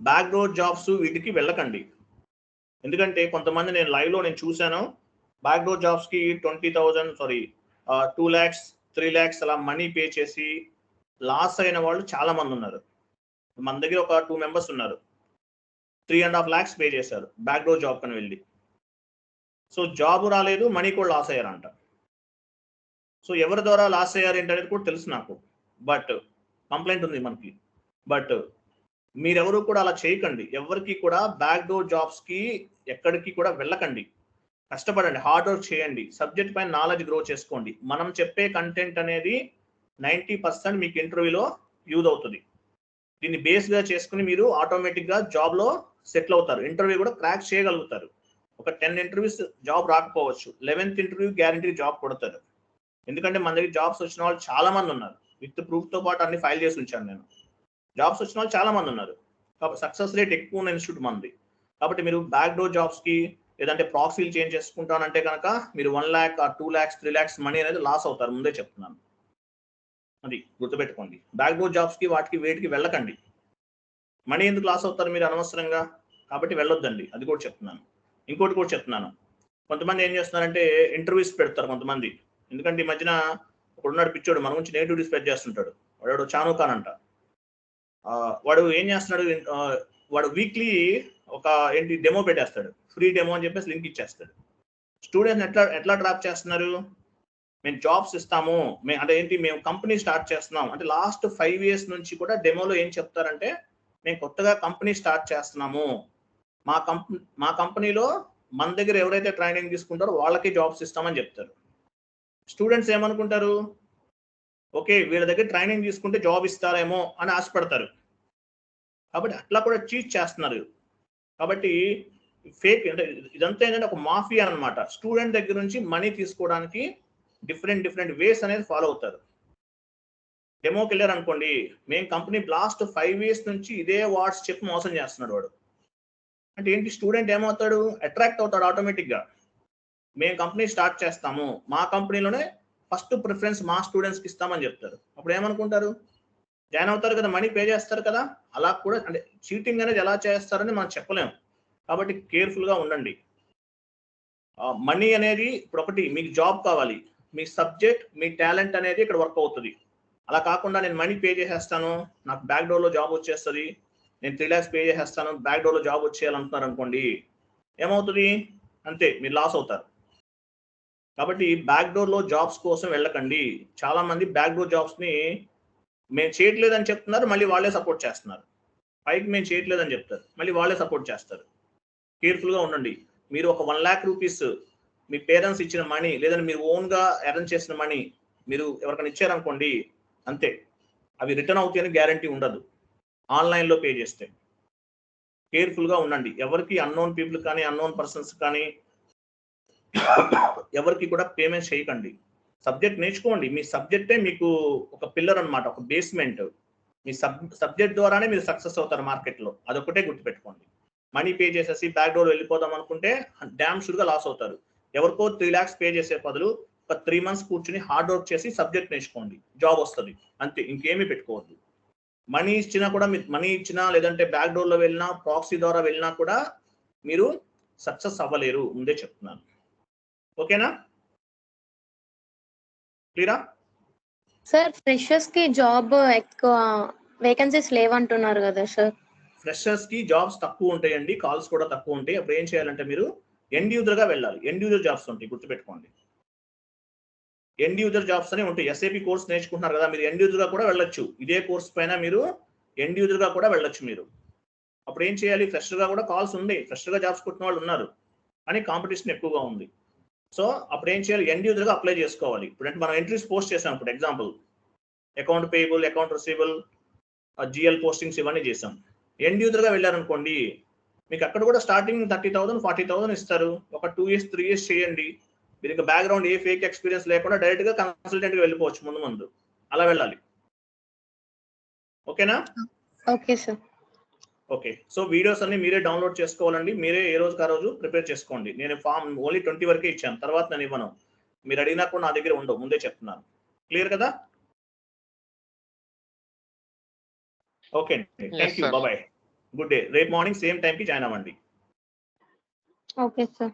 Back door jobs వీటికి వెళ్ళకండి. ఎందుకంటే కొంతమంది నేను లైవ్లో నేను చూశాను, బ్యాక్ డోర్ జాబ్స్కి 20,000 సారీ 2 lakhs 3 lakhs అలా మనీ పే చేసి లాస్ అయిన వాళ్ళు చాలా మంది ఉన్నారు. మన దగ్గర ఒక 2 members ఉన్నారు, 3.5 lakhs పే చేశారు బ్యాక్ డోర్ జాబ్ కని వెళ్ళి. సో జాబ్ రాలేదు, మనీ కూడా లాస్ అయ్యారంట. సో ఎవరి ద్వారా లాస్ అయ్యారు ఏంటనేది కూడా తెలుసు నాకు, బట్ కంప్లైంట్ ఉంది మనకి. బట్ మీరెవరు కూడా అలా చేయకండి. ఎవరికి కూడా బ్యాక్ డోర్ జాబ్స్కి ఎక్కడికి కూడా వెళ్ళకండి. కష్టపడండి, హార్డ్ వర్క్ చేయండి, సబ్జెక్ట్ పైన నాలెడ్జ్ గ్రో చేసుకోండి. మనం చెప్పే కంటెంట్ అనేది 90% మీకు ఇంటర్వ్యూలో యూజ్ అవుతుంది. దీన్ని బేస్గా చేసుకుని మీరు ఆటోమేటిక్గా జాబ్లో సెటిల్ అవుతారు, ఇంటర్వ్యూ కూడా క్రాక్ చేయగలుగుతారు. ఒక 10 interviews జాబ్ రాకపోవచ్చు, 11th ఇంటర్వ్యూ గ్యారంటీ జాబ్ కొడతారు. ఎందుకంటే మన దగ్గర జాబ్స్ వచ్చిన వాళ్ళు చాలా మంది ఉన్నారు. విత్ ప్రూఫ్తో పాటు అన్ని ఫైల్ చేసి ఉంచాను నేను. జాబ్స్ వచ్చిన వాళ్ళు చాలా మంది ఉన్నారు, కాబట్టి సక్సెస్ రేట్ ఎక్కువ ఉన్న ఇన్స్టిట్యూట్ మంది. కాబట్టి మీరు బ్యాక్ డోర్ జాబ్స్కి లేదంటే ప్రాక్సీలు చేంజ్ చేసుకుంటానంటే కనుక మీరు 1 lakh or 2 lakhs 3 lakhs money అనేది లాస్ అవుతారు, ముందే చెప్తున్నాను. అది గుర్తుపెట్టుకోండి. బ్యాక్ డోర్ జాబ్స్కి వాటికి వేటికి వెళ్ళకండి. మనీ ఎందుకు లాస్ అవుతారు మీరు అనవసరంగా, కాబట్టి వెళ్ళొద్దండి, అది కూడా చెప్తున్నాను. ఇంకోటి కూడా చెప్తున్నాను, కొంతమంది ఏం చేస్తున్నారంటే ఇంటర్వ్యూస్ పెడతారు కొంతమంది. ఎందుకంటే ఈ మధ్యన ఒకడున్నాడు పిచ్చోడు, మన గురించి నెగిటివ్ స్ప్రెడ్ చేస్తుంటాడు. వాడు చాను ఖాన్ అంట. వాడు ఏం చేస్తున్నాడు, వాడు వీక్లీ ఒక ఏంటి డెమో పెట్టేస్తాడు, ఫ్రీ డెమో అని చెప్పేసి లింక్ ఇచ్చేస్తాడు. స్టూడెంట్స్ ఎట్లా ట్రాప్ చేస్తున్నారు, మేము జాబ్స్ ఇస్తాము, అంటే ఏంటి మేము కంపెనీ స్టార్ట్ చేస్తున్నాం అంటే లాస్ట్ 5 years నుంచి కూడా డెమోలో ఏం చెప్తారంటే మేము కొత్తగా కంపెనీ స్టార్ట్ చేస్తున్నాము, మా కంపెనీలో మన దగ్గర ఎవరైతే ట్రైనింగ్ తీసుకుంటారో వాళ్ళకి జాబ్స్ ఇస్తామని చెప్తారు. స్టూడెంట్స్ ఏమనుకుంటారు, ఓకే వీళ్ళ దగ్గర ట్రైనింగ్ తీసుకుంటే జాబ్ ఇస్తారేమో అని ఆశపడతారు. కాబట్టి అట్లా కూడా చీట్ చేస్తున్నారు. కాబట్టి ఫేక్ అంటే ఇదంతా ఏంటంటే ఒక మాఫియా అనమాట. స్టూడెంట్ దగ్గర నుంచి మనీ తీసుకోవడానికి డిఫరెంట్ వేస్ అనేది ఫాలో అవుతారు. డెమోకి వెళ్ళారు అనుకోండి, మేము కంపెనీ లాస్ట్ 5 years నుంచి ఇదే వాట్స్ చెప్పి మోసం చేస్తున్నాడు వాడు. అంటే ఏంటి, స్టూడెంట్ ఏమవుతాడు, అట్రాక్ట్ అవుతాడు ఆటోమేటిక్గా. మేము కంపెనీ స్టార్ట్ చేస్తాము, మా కంపెనీలోనే ఫస్ట్ ప్రిఫరెన్స్ మా స్టూడెంట్స్కి ఇస్తామని చెప్తారు. అప్పుడు ఏమనుకుంటారు, జాయిన్ అవుతారు కదా, మనీ పే చేస్తారు కదా. అలా కూడా అంటే చీటింగ్ అనేది ఎలా చేస్తారని మనం చెప్పలేము. కాబట్టి కేర్ఫుల్గా ఉండండి. మనీ అనేది ఇప్పుడు ఒకటి, మీకు జాబ్ కావాలి, మీ సబ్జెక్ట్ మీ టాలెంట్ అనేది ఇక్కడ వర్క్ అవుతుంది. అలా కాకుండా నేను మనీ పే చేసేస్తాను, నాకు బ్యాక్ డోర్లో జాబ్ వచ్చేస్తుంది, నేను 3 lakhs పే చేసేస్తాను, బ్యాక్ డోర్లో జాబ్ వచ్చేయాలంటున్నారు అనుకోండి, ఏమవుతుంది, అంతే మీరు లాస్ అవుతారు. కాబట్టి బ్యాక్ డోర్లో జాబ్స్ కోసం వెళ్ళకండి. చాలా మంది బ్యాక్ డోర్ జాబ్స్ని మేము చేయట్లేదని చెప్తున్నారు, మళ్ళీ వాళ్ళే సపోర్ట్ చేస్తున్నారు. పైకి మేము చేయట్లేదని చెప్తారు, మళ్ళీ వాళ్ళే సపోర్ట్ చేస్తారు. కేర్ఫుల్గా ఉండండి. మీరు ఒక 1 lakh rupees మీ పేరెంట్స్ ఇచ్చిన మనీ లేదంటే మీరు ఓన్గా ఎర్న్ చేసిన మనీ మీరు ఎవరికైనా ఇచ్చారనుకోండి, అంతే, అవి రిటర్న్ అవుతాయని గ్యారంటీ ఉండదు ఆన్లైన్లో పే చేస్తే. కేర్ఫుల్గా ఉండండి. ఎవరికి అన్నోన్ పీపుల్ కానీ అన్నోన్ పర్సన్స్ కానీ ఎవరికి కూడా పేమెంట్ చేయకండి. సబ్జెక్ట్ నేర్చుకోండి. మీ సబ్జెక్టే మీకు ఒక పిల్లర్ అనమాట, ఒక బేస్మెంట్. మీ సబ్జెక్ట్ ద్వారానే మీరు సక్సెస్ అవుతారు మార్కెట్లో, అదొకటే గుర్తుపెట్టుకోండి. మనీ పే చేసేసి బ్యాక్ డోర్ వెళ్ళిపోదాం అనుకుంటే డ్యామ్ షూర్గా లాస్ అవుతారు. ఎవరికో 3 lakhs పే చేసే బదులు ఒక 3 months కూర్చుని హార్డ్ వర్క్ చేసి సబ్జెక్ట్ నేర్చుకోండి, జాబ్ వస్తుంది, అంతే, ఇంకేమీ పెట్టుకోవద్దు. మనీ ఇచ్చినా కూడా, మీరు మనీ ఇచ్చినా లేదంటే బ్యాక్ డోర్లో వెళ్ళినా ప్రాక్సీ ద్వారా వెళ్ళినా కూడా మీరు సక్సెస్ అవ్వలేరు, ముందే చెప్తున్నాను. ఓకేనా, క్లియరా? సార్ ఫ్రెషర్స్ కి జాబ్ ఎక్కువ వేకెన్సీస్ లేవంటున్నారు కదా సార్? ఫ్రెషర్స్ కి జాబ్స్ తక్కువ ఉంటాయండి, కాల్స్ కూడా తక్కువ ఉంటాయి. అప్పుడు ఏం చేయాలంటే మీరు ఎండ్ యూజర్గా వెళ్ళాలి. ఎండ్ యూజర్ జాబ్స్ ఉంటాయి, గుర్తుపెట్టుకోండి. ఎండ్ యూజర్ జాబ్స్ అనే ఉంటాయి. ఎస్ఏపి కోర్స్ నేర్చుకుంటున్నారు కదా, మీరు ఎండ్ యూజర్గా కూడా వెళ్ళొచ్చు. ఇదే కోర్స్ పైన మీరు ఎండ్ యూజర్గా కూడా వెళ్ళొచ్చు మీరు. అప్పుడు ఏం చేయాలి, ఫ్రెషర్గా కూడా కాల్స్ ఉంది, ఫ్రెషర్గా జాబ్స్ కొట్టిన వాళ్ళు ఉన్నారు, కానీ కాంపిటీషన్ ఎక్కువగా ఉంది. సో అప్పుడు ఏం చేయాలి, ఎండ్ యూజర్గా అప్లై చేసుకోవాలి. ఇప్పుడు అంటే మనం ఎంట్రీస్ పోస్ట్ చేసాం, ఇప్పుడు example account payable, account receivable, GL postings ఇవన్నీ చేసాం. ఎండ్ యూజర్గా వెళ్ళారనుకోండి, మీకు అక్కడ కూడా స్టార్టింగ్ 30,000 40,000 ఇస్తారు. ఒక 2 years 3 years చేయండి, మీరు ఇంకా బ్యాక్గ్రౌండ్ ఏ ఫేక్ ఎక్స్పీరియన్స్ లేకుండా డైరెక్ట్గా కన్సల్టెంట్గా వెళ్ళిపోవచ్చు ముందు. అలా వెళ్ళాలి. ఓకేనా? Okay sir. Okay, so videos అన్ని మీరే డౌన్లోడ్ చేసుకోవాలండి, మీరే ఏ రోజుకి ఆ రోజు ప్రిపేర్ చేసుకోండి. నేను ఫామ్ ఓన్లీ 20 వరకే ఇచ్చాను, తర్వాత నేను ఇవ్వను. మీరు అడిగినా కూడా నా దగ్గర ఉండవు, ముందే చెప్తున్నాను. క్లియర్ కదా? Okay, thank you, bye. Good day. రేపు మార్నింగ్ సేమ్ టైంకి జాయిన్ అవ్వండి. Okay sir.